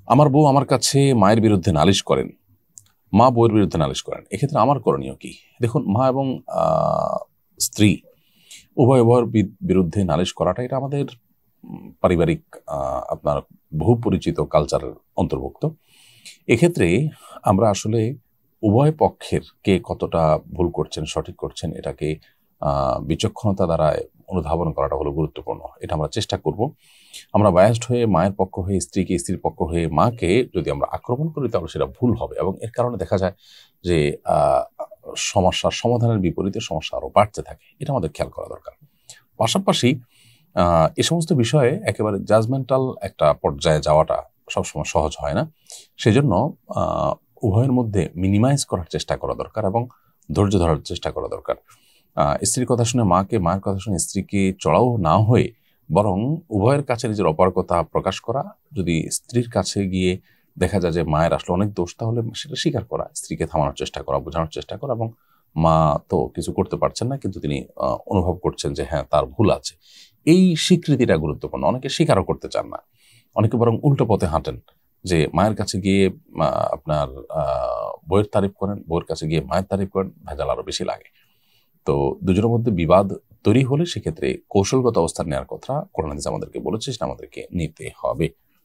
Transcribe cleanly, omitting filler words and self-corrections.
আমার বউ আমার কাছে মায়ের বিরুদ্ধে নালিশ করেন, মা বউয়ের বিরুদ্ধে নালিশ করেন, এক্ষেত্রে আমার করণীয় কি? দেখুন, মা এবং স্ত্রী উভয়ের বিরুদ্ধে নালিশ করাটা এটা আমাদের পারিবারিক আপনার বহু পরিচিত কালচারের অন্তর্ভুক্ত। এক্ষেত্রে আমরা আসলে উভয় পক্ষের কে কতটা ভুল করছেন সঠিক করছেন এটাকে বিচক্ষণতা দ্বারা অনুধাবন করাটা হলো গুরুত্বপূর্ণ। এটা আমরা চেষ্টা করব। আমরা বায়াসড হয়ে মায়ের পক্ষ হয়ে স্ত্রীকে, স্ত্রীর পক্ষ হয়ে মাকে যদি আমরা আক্রমণ করি তাহলে সেটা ভুল হবে, এবং এর কারণে দেখা যায় যে সমস্যার সমাধানের বিপরীতে সমস্যা আরও বাড়তে থাকে। এটা আমাদের খেয়াল করা দরকার। পাশাপাশি এ সমস্ত বিষয়ে একেবারে জাজমেন্টাল একটা পর্যায়ে যাওয়াটা সবসময় সহজ হয় না। সেজন্য উভয়ের মধ্যে মিনিমাইজ করার চেষ্টা করা দরকার এবং ধৈর্য ধরার চেষ্টা করা দরকার। স্ত্রীর কথা শুনে মাকে, মায়ের কথা শুনে স্ত্রীকে চড়াও না হয়ে বরং উভয়ের কাছে নিজের অপারগতা প্রকাশ করা। যদি স্ত্রীর কাছে গিয়ে দেখা যায় যে মায়ের আসলে অনেক দোষ, তাহলে সেটা স্বীকার করা, স্ত্রীকে থামানোর চেষ্টা করা, বোঝানোর চেষ্টা করা, এবং মা তো কিছু করতে পারছেন না কিন্তু তিনি অনুভব করছেন যে হ্যাঁ তার ভুল আছে, এই স্বীকৃতিটা গুরুত্বপূর্ণ। অনেকে স্বীকারও করতে চান না, অনেকে বরং উল্টো পথে হাঁটেন, যে মায়ের কাছে গিয়ে আপনার বইয়ের তারিফ করেন, বইয়ের কাছে গিয়ে মায়ের তারিফ করেন, ভেজাল আরো বেশি লাগে। তো দুজনের মধ্যে বিবাদ তৈরি হলে সেক্ষেত্রে কৌশলগত অবস্থান নেওয়ার কথা কোরআন হাদিস আমাদেরকে বলেছে, সেটা আমাদেরকে নিতে হবে।